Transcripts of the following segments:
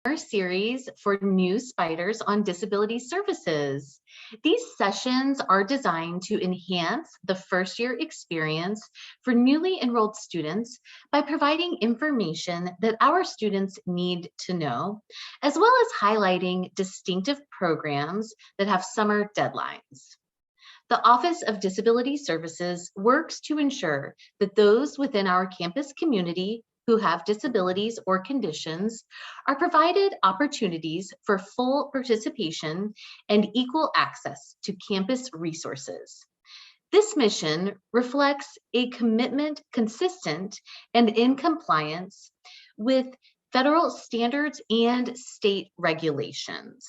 our series for new spiders on disability services. These sessions are designed to enhance the first year experience for newly enrolled students by providing information that our students need to know, as well as highlighting distinctive programs that have summer deadlines. The Office of Disability Services works to ensure that those within our campus community who have disabilities or conditions are provided opportunities for full participation and equal access to campus resources. This mission reflects a commitment consistent and in compliance with federal standards and state regulations.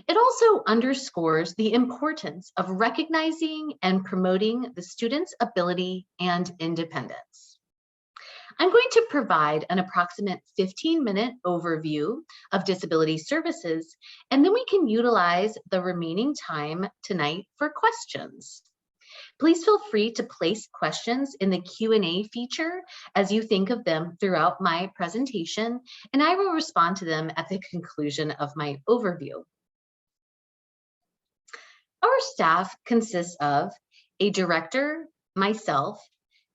It also underscores the importance of recognizing and promoting the student's ability and independence. I'm going to provide an approximate 15-minute overview of disability services, and then we can utilize the remaining time tonight for questions. Please feel free to place questions in the Q&A feature as you think of them throughout my presentation, and I will respond to them at the conclusion of my overview. Our staff consists of a director, myself,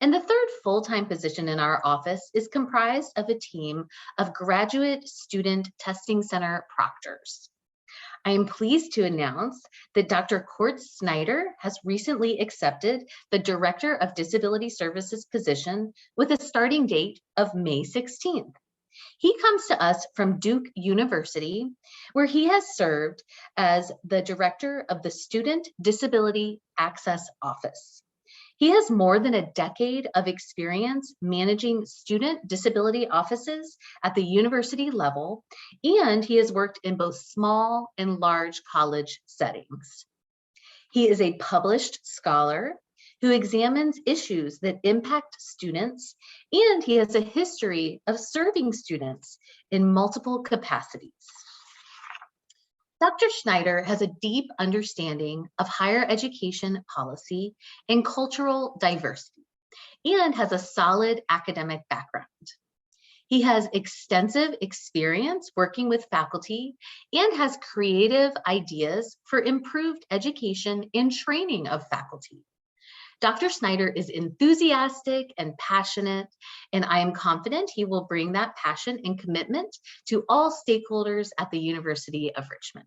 and the third full-time position in our office is comprised of a team of graduate student testing center proctors. I am pleased to announce that Dr. Cort Snyder has recently accepted the Director of Disability Services position with a starting date of May 16th. He comes to us from Duke University, where he has served as the Director of the Student Disability Access Office. He has more than a decade of experience managing student disability offices at the university level, and he has worked in both small and large college settings. He is a published scholar who examines issues that impact students, and he has a history of serving students in multiple capacities. Dr. Snyder has a deep understanding of higher education policy and cultural diversity, and has a solid academic background. He has extensive experience working with faculty and has creative ideas for improved education and training of faculty. Dr. Snyder is enthusiastic and passionate, and I am confident he will bring that passion and commitment to all stakeholders at the University of Richmond.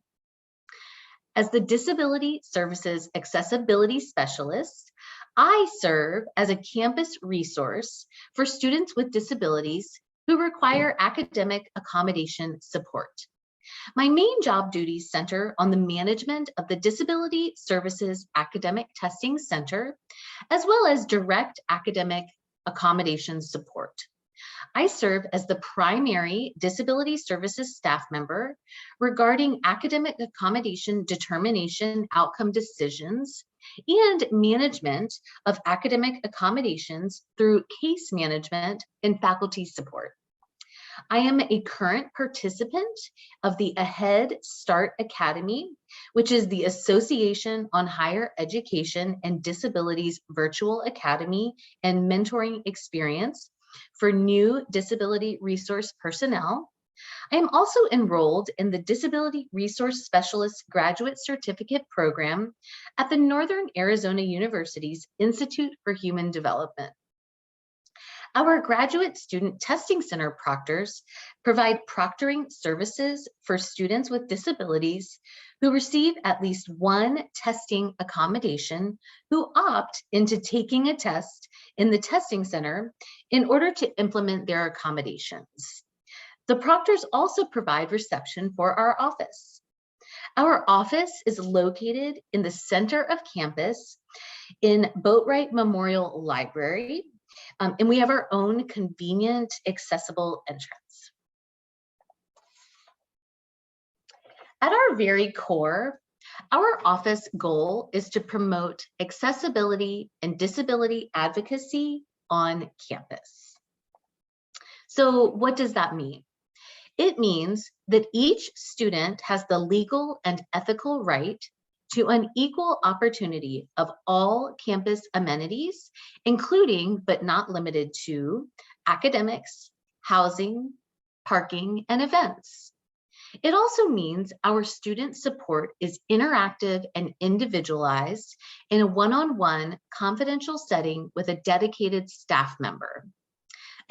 As the Disability Services Accessibility Specialist, I serve as a campus resource for students with disabilities who require academic accommodation support. My main job duties center on the management of the Disability Services Academic Testing Center, as well as direct academic accommodation support. I serve as the primary disability services staff member regarding academic accommodation determination outcome decisions and management of academic accommodations through case management and faculty support. I am a current participant of the Ahead Start Academy, which is the Association on Higher Education and Disabilities virtual academy and mentoring experience for new disability resource personnel. I am also enrolled in the Disability Resource Specialist Graduate Certificate Program at the Northern Arizona University's Institute for Human Development. Our graduate student testing center proctors provide proctoring services for students with disabilities who receive at least one testing accommodation who opt into taking a test in the testing center in order to implement their accommodations. The proctors also provide reception for our office. Our office is located in the center of campus in Boatwright Memorial Library, and we have our own convenient, accessible entrance. At our very core, our office goal is to promote accessibility and disability advocacy on campus. So what does that mean? It means that each student has the legal and ethical right to an equal opportunity of all campus amenities, including but not limited to academics, housing, parking, and events. It also means our student support is interactive and individualized in a one-on-one confidential setting with a dedicated staff member.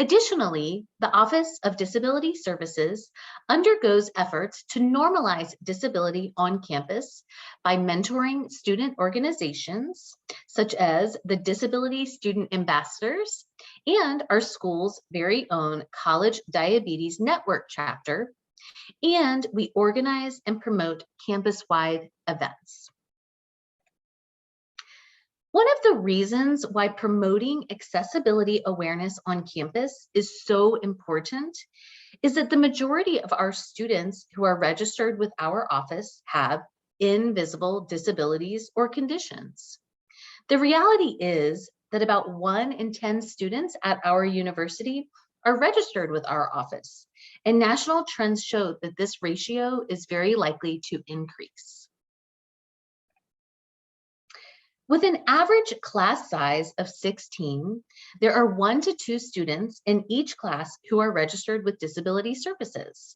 Additionally, the Office of Disability Services undergoes efforts to normalize disability on campus by mentoring student organizations, such as the Disability Student Ambassadors and our school's very own College Diabetes Network chapter, and we organize and promote campus-wide events. One of the reasons why promoting accessibility awareness on campus is so important is that the majority of our students who are registered with our office have invisible disabilities or conditions. The reality is that about 1 in 10 students at our university are registered with our office, and national trends show that this ratio is very likely to increase. With an average class size of 16, there are 1 to 2 students in each class who are registered with Disability Services.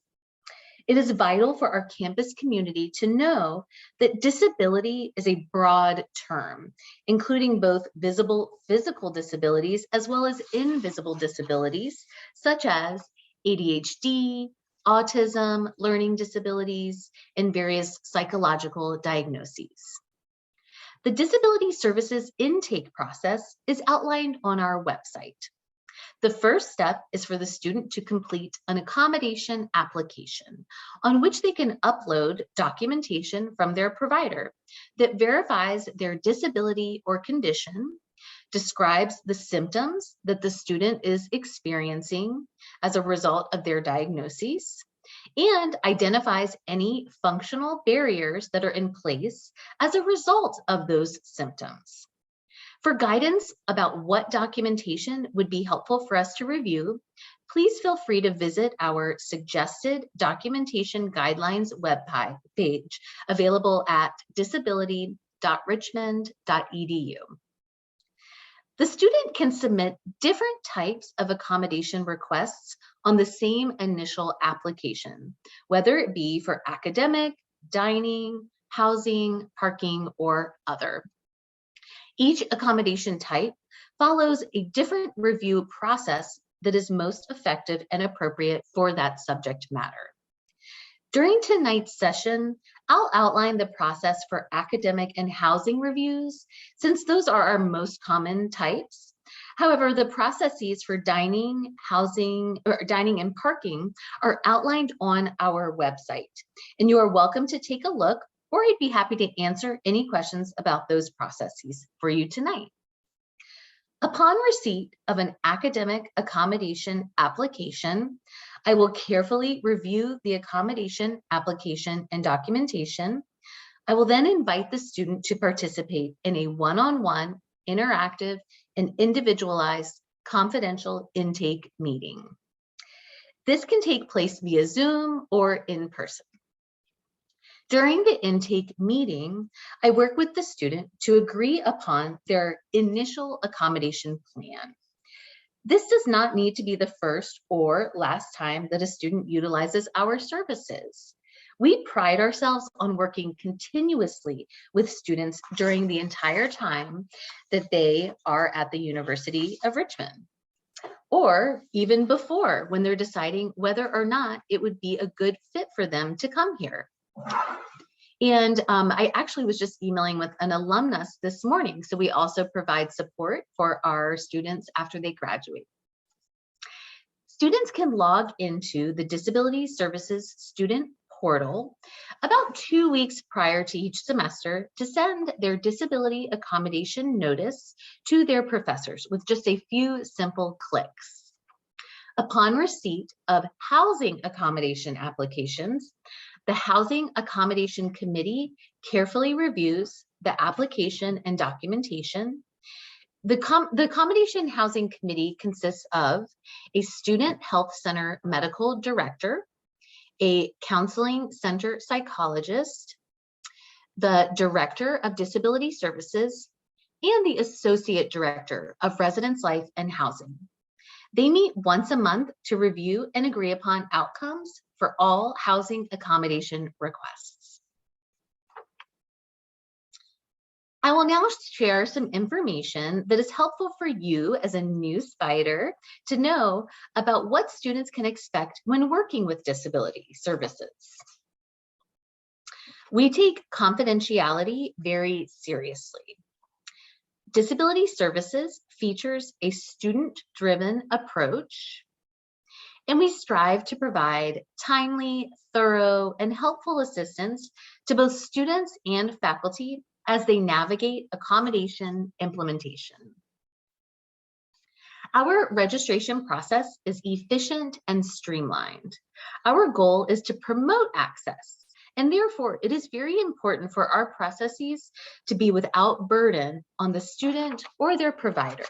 It is vital for our campus community to know that disability is a broad term, including both visible physical disabilities as well as invisible disabilities, such as ADHD, autism, learning disabilities, and various psychological diagnoses. The Disability Services intake process is outlined on our website. The first step is for the student to complete an accommodation application on which they can upload documentation from their provider that verifies their disability or condition, describes the symptoms that the student is experiencing as a result of their diagnoses, and identifies any functional barriers that are in place as a result of those symptoms. For guidance about what documentation would be helpful for us to review, please feel free to visit our suggested documentation guidelines webpage available at disability.richmond.edu. The student can submit different types of accommodation requests on the same initial application, whether it be for academic, dining, housing, parking, or other. Each accommodation type follows a different review process that is most effective and appropriate for that subject matter. During tonight's session, I'll outline the process for academic and housing reviews, since those are our most common types. However, the processes for dining, housing, or dining and parking are outlined on our website, and you are welcome to take a look, or I'd be happy to answer any questions about those processes for you tonight. Upon receipt of an academic accommodation application, I will carefully review the accommodation application and documentation. I will then invite the student to participate in a one-on-one, interactive, and individualized confidential intake meeting. This can take place via Zoom or in person. During the intake meeting, I work with the student to agree upon their initial accommodation plan. This does not need to be the first or last time that a student utilizes our services. We pride ourselves on working continuously with students during the entire time that they are at the University of Richmond, or even before, when they're deciding whether or not it would be a good fit for them to come here. And I actually was just emailing with an alumnus this morning. So we also provide support for our students after they graduate. Students can log into the Disability Services student portal about 2 weeks prior to each semester to send their disability accommodation notice to their professors with just a few simple clicks. Upon receipt of housing accommodation applications, the Housing Accommodation Committee carefully reviews the application and documentation. The Accommodation Housing Committee consists of a Student Health Center medical director, a counseling center psychologist, the Director of Disability Services, and the Associate Director of Residence Life and Housing. They meet once a month to review and agree upon outcomes for all housing accommodation requests. I will now share some information that is helpful for you as a new Spider to know about what students can expect when working with disability services. We take confidentiality very seriously. Disability services features a student-driven approach, and we strive to provide timely, thorough, and helpful assistance to both students and faculty as they navigate accommodation implementation. Our registration process is efficient and streamlined. Our goal is to promote access, and therefore it is very important for our processes to be without burden on the student or their provider.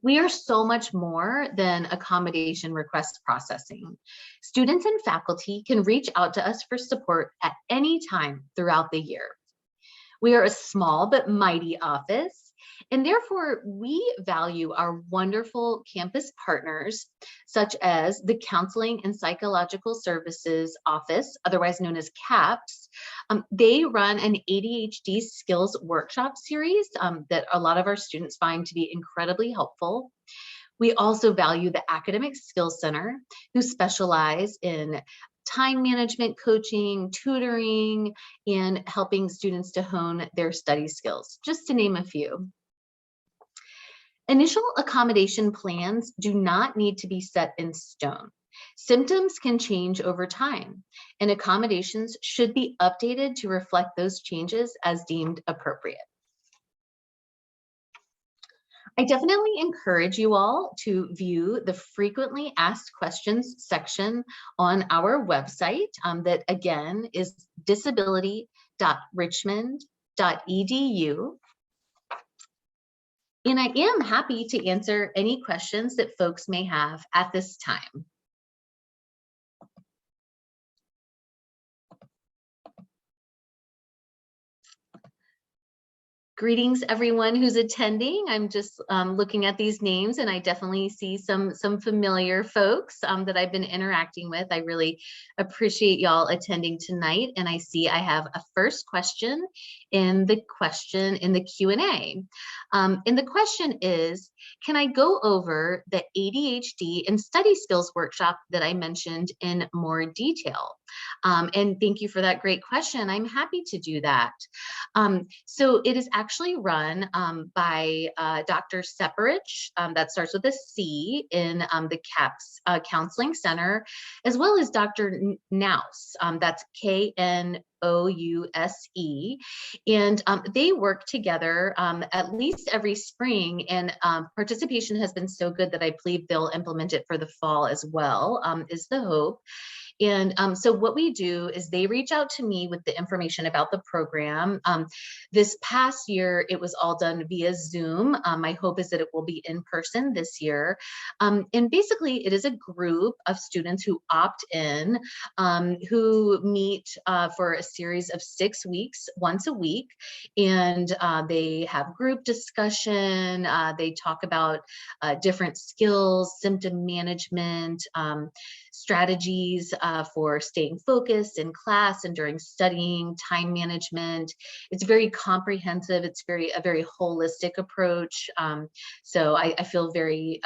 We are so much more than accommodation request processing. Students and faculty can reach out to us for support at any time throughout the year. We are a small but mighty office, and therefore we value our wonderful campus partners, such as the Counseling and Psychological Services Office, otherwise known as CAPS. They run an ADHD skills workshop series that a lot of our students find to be incredibly helpful. We also value the Academic Skills Center, who specialize in time management coaching, tutoring, and helping students to hone their study skills, just to name a few. Initial accommodation plans do not need to be set in stone. Symptoms can change over time, and accommodations should be updated to reflect those changes as deemed appropriate. I definitely encourage you all to view the frequently asked questions section on our website that again is disability.richmond.edu. And I am happy to answer any questions that folks may have at this time. Greetings, everyone who's attending. I'm just looking at these names, and I definitely see some familiar folks that I've been interacting with. I really appreciate y'all attending tonight, and I see I have a first question in the Q&A. And the question is, can I go over the ADHD and study skills workshop that I mentioned in more detail? And thank you for that great question. I'm happy to do that. So it is actually run by Dr. Separich, that starts with a C, in the CAPS Counseling Center, as well as Dr. Nouse, that's Knouse. And they work together at least every spring, and participation has been so good that I believe they'll implement it for the fall as well, is the hope. And so what we do is they reach out to me with the information about the program. This past year, it was all done via Zoom. My hope is that it will be in person this year. And basically, it is a group of students who opt in, who meet for a series of 6 weeks, once a week. And they have group discussion. They talk about different skills, symptom management, strategies for staying focused in class and during studying, time management. It's very comprehensive. It's a very holistic approach. So I feel very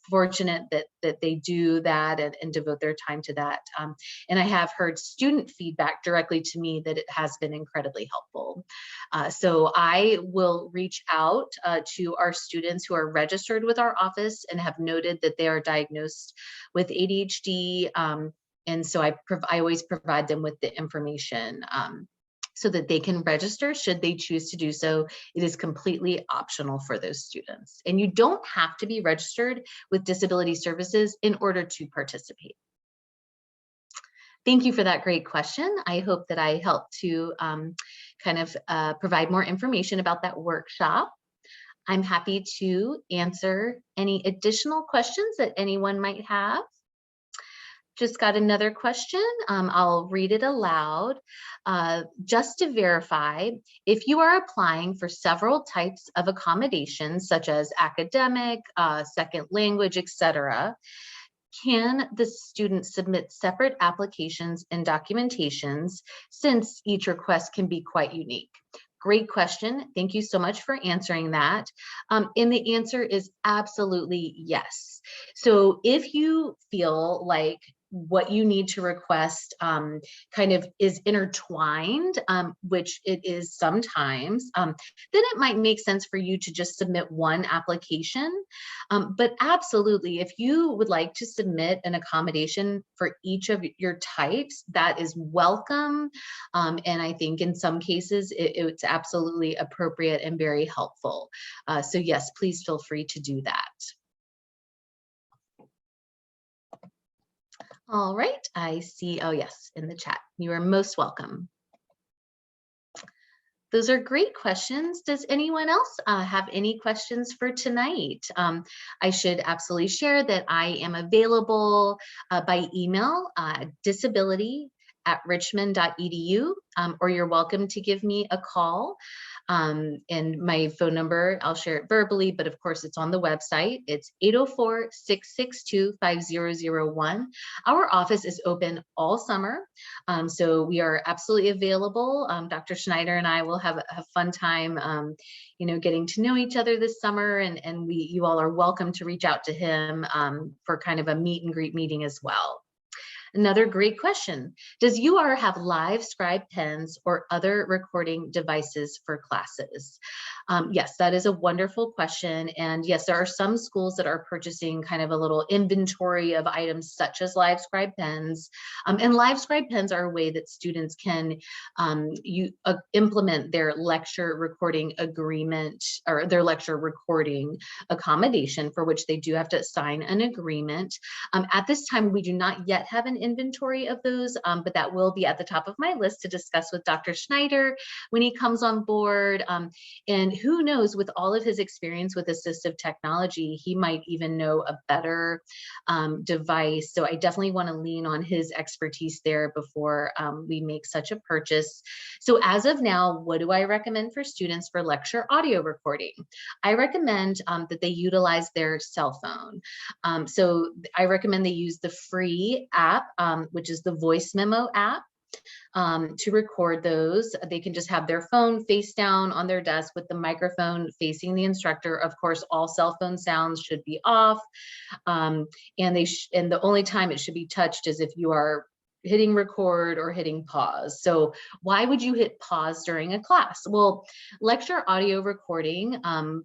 fortunate that they do that and devote their time to that. And I have heard student feedback directly to me that it has been incredibly helpful. So I will reach out to our students who are registered with our office and have noted that they are diagnosed with ADHD. And so I always provide them with the information so that they can register should they choose to do so. It is completely optional for those students. And you don't have to be registered with disability services in order to participate. Thank you for that great question. I hope that I helped to provide more information about that workshop. I'm happy to answer any additional questions that anyone might have. Just got another question. I'll read it aloud. Just to verify, if you are applying for several types of accommodations, such as academic, second language, etc., can the student submit separate applications and documentations since each request can be quite unique? Great question. Thank you so much for answering that. And the answer is absolutely yes. So if you feel like what you need to request kind of is intertwined, which it is sometimes, then it might make sense for you to just submit one application. But absolutely, if you would like to submit an accommodation for each of your types, that is welcome. And I think in some cases, it's absolutely appropriate and very helpful. So yes, please feel free to do that. All right, I see, oh yes, in the chat. You are most welcome. Those are great questions. Does anyone else have any questions for tonight? I should absolutely share that I am available by email, disability@richmond.edu, or you're welcome to give me a call. And my phone number, I'll share it verbally, but of course it's on the website. It's 804-662-5001. Our office is open all summer, so we are absolutely available. Dr. Snyder and I will have a fun time, getting to know each other this summer, and you all are welcome to reach out to him for kind of a meet and greet meeting as well. Another great question. Does UR have live scribe pens or other recording devices for classes? Yes, that is a wonderful question. And yes, there are some schools that are purchasing kind of a little inventory of items such as live scribe pens. And live scribe pens are a way that students can implement their lecture recording agreement or their lecture recording accommodation, for which they do have to sign an agreement. At this time, we do not yet have an inventory of those, but that will be at the top of my list to discuss with Dr. Snyder when he comes on board. And who knows, with all of his experience with assistive technology, he might even know a better device. So I definitely want to lean on his expertise there before we make such a purchase. So as of now, what do I recommend for students for lecture audio recording? I recommend that they utilize their cell phone. So I recommend they use the free app, which is the voice memo app. To record those. They can just have their phone face down on their desk with the microphone facing the instructor. Of course, all cell phone sounds should be off. And the only time it should be touched is if you are hitting record or hitting pause. So why would you hit pause during a class? Well, lecture audio recording,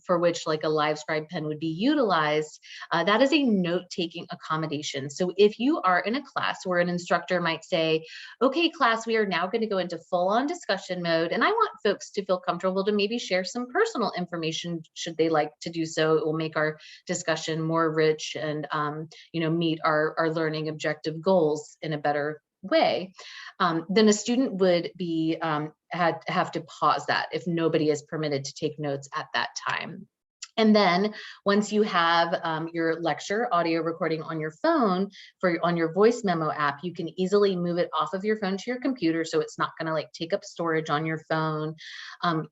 for which like a live scribe pen would be utilized, that is a note-taking accommodation. So if you are in a class where an instructor might say, okay, class, we are now going to go into full-on discussion mode, and I want folks to feel comfortable to maybe share some personal information should they like to do so. It will make our discussion more rich and meet our learning objective goals in a better way. Then a student would be have to pause that if nobody is permitted to take notes at that time. And then once you have your lecture audio recording on your phone on your voice memo app, you can easily move it off of your phone to your computer, so it's not going to like take up storage on your phone.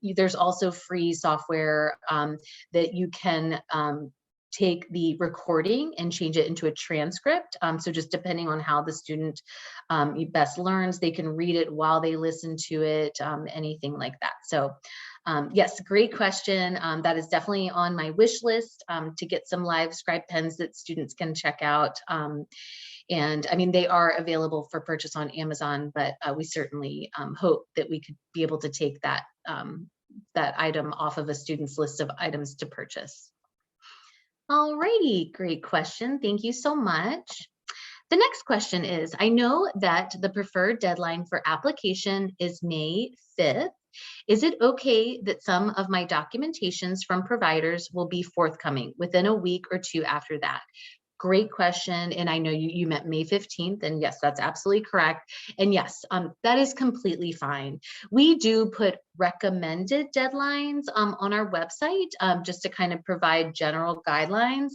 There's also free software that you can take the recording and change it into a transcript. So just depending on how the student best learns, they can read it while they listen to it, anything like that. So yes, great question. That is definitely on my wish list to get some live scribe pens that students can check out. And I mean, they are available for purchase on Amazon, but we certainly hope that we could be able to take that, that item off of a student's list of items to purchase. All righty, great question. Thank you so much. The next question is, I know that the preferred deadline for application is May 5th. Is it okay that some of my documentations from providers will be forthcoming within a week or two after that? Great question. And I know you meant May 15th, and yes, that's absolutely correct. And yes, that is completely fine. We do put recommended deadlines on our website just to kind of provide general guidelines,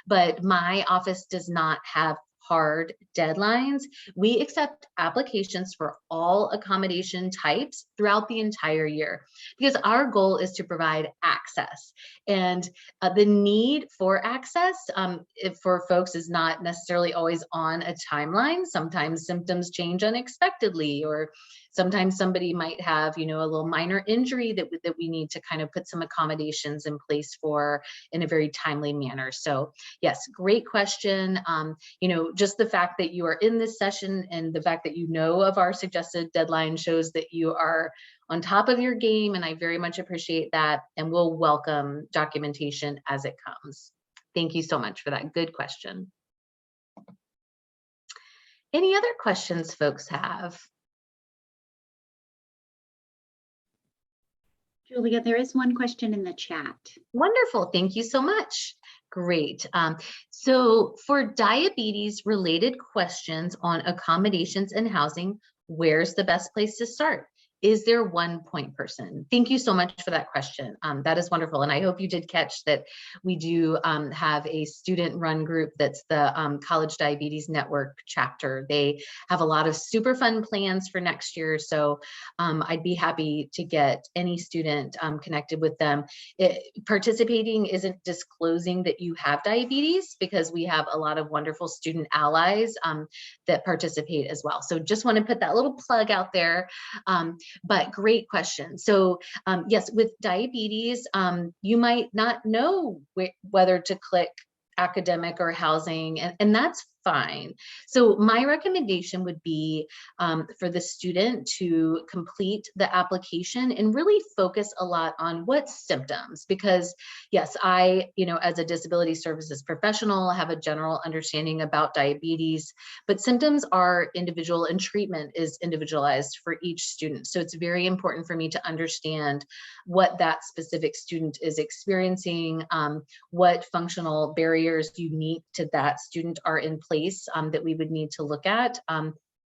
but my office does not have hard deadlines. We accept applications for all accommodation types throughout the entire year because our goal is to provide access. And the need for access for folks is not necessarily always on a timeline. Sometimes symptoms change unexpectedly, or sometimes somebody might have, you know, a little minor injury that we need to kind of put some accommodations in place for in a very timely manner. So yes, great question. You know, just the fact that you are in this session and the fact that you know of our suggested deadline shows that you are on top of your game, and I very much appreciate that, and we'll welcome documentation as it comes. Thank you so much for that good question. Any other questions folks have? Julia, there is one question in the chat. Wonderful, thank you so much. Great. So for diabetes related questions on accommodations and housing, where's the best place to start? Is there one point person? Thank you so much for that question. That is wonderful. And I hope you did catch that we do have a student run group that's the College Diabetes Network chapter. They have a lot of super fun plans for next year. So I'd be happy to get any student connected with them. Participating isn't disclosing that you have diabetes, because we have a lot of wonderful student allies that participate as well. So just want to put that little plug out there. But great question. So yes, with diabetes, you might not know whether to click academic or housing, and that's fine. So my recommendation would be for the student to complete the application and really focus a lot on what symptoms, because yes, I, you know, as a disability services professional, have a general understanding about diabetes, but symptoms are individual and treatment is individualized for each student. So it's very important for me to understand what that specific student is experiencing, what functional barriers unique to that student are in place that we would need to look at.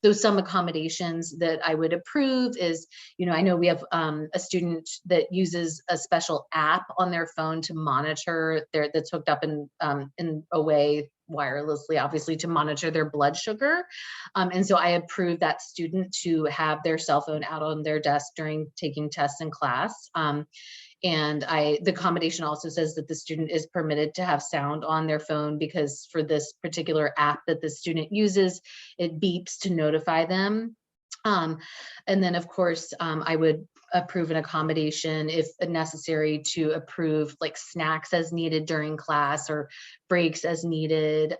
So some accommodations that I would approve is, you know, I know we have a student that uses a special app on their phone to monitor that's hooked up in a way wirelessly, obviously, to monitor their blood sugar. And so I approve that student to have their cell phone out on their desk during taking tests in class. And the accommodation also says that the student is permitted to have sound on their phone, because for this particular app that the student uses, it beeps to notify them. And then of course, I would approve an accommodation if necessary to approve like snacks as needed during class or breaks as needed.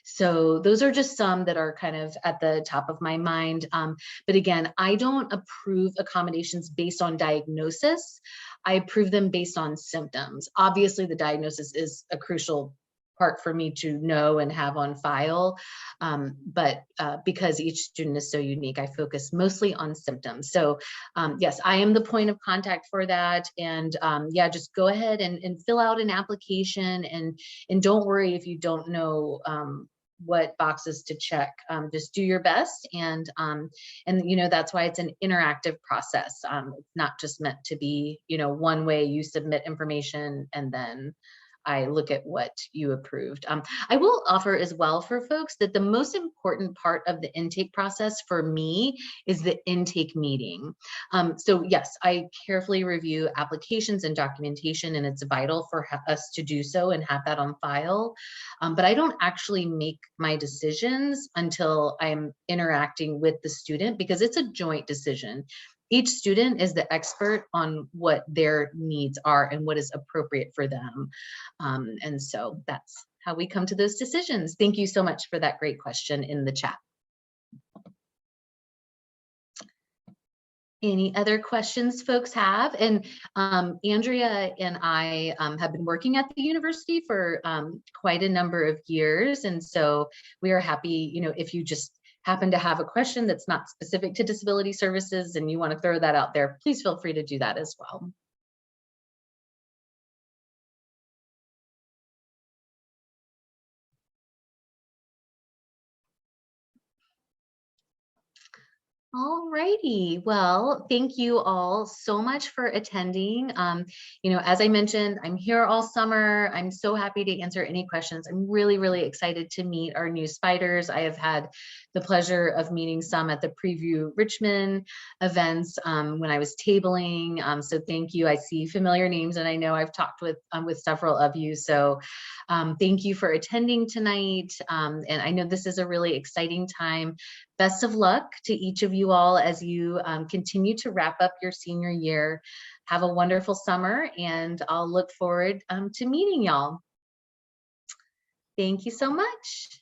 So those are just some that are kind of at the top of my mind. But again, I don't approve accommodations based on diagnosis. I approve them based on symptoms. Obviously, the diagnosis is a crucial part for me to know and have on file. But because each student is so unique, I focus mostly on symptoms. So yes, I am the point of contact for that. And yeah, just go ahead and fill out an application, and don't worry if you don't know what boxes to check. Just do your best, and you know, that's why it's an interactive process. It's not just meant to be, you know, one way you submit information and then I look at what you approved. I will offer as well for folks that the most important part of the intake process for me is the intake meeting. So yes, I carefully review applications and documentation, and it's vital for us to do so and have that on file. But I don't actually make my decisions until I'm interacting with the student, because it's a joint decision. Each student is the expert on what their needs are and what is appropriate for them. And so that's how we come to those decisions. Thank you so much for that great question in the chat. Any other questions folks have? And Andrea and I have been working at the university for quite a number of years. And so we are happy, you know, if you just happen to have a question that's not specific to disability services and you want to throw that out there, please feel free to do that as well. All righty. Well, thank you all so much for attending. As I mentioned, I'm here all summer. I'm so happy to answer any questions. I'm really, really excited to meet our new spiders. I have had the pleasure of meeting some at the Preview Richmond events when I was tabling. So thank you. I see familiar names, and I know I've talked with several of you. So thank you for attending tonight. And I know this is a really exciting time. Best of luck to each of you all as you continue to wrap up your senior year. Have a wonderful summer, and I'll look forward to meeting y'all. Thank you so much.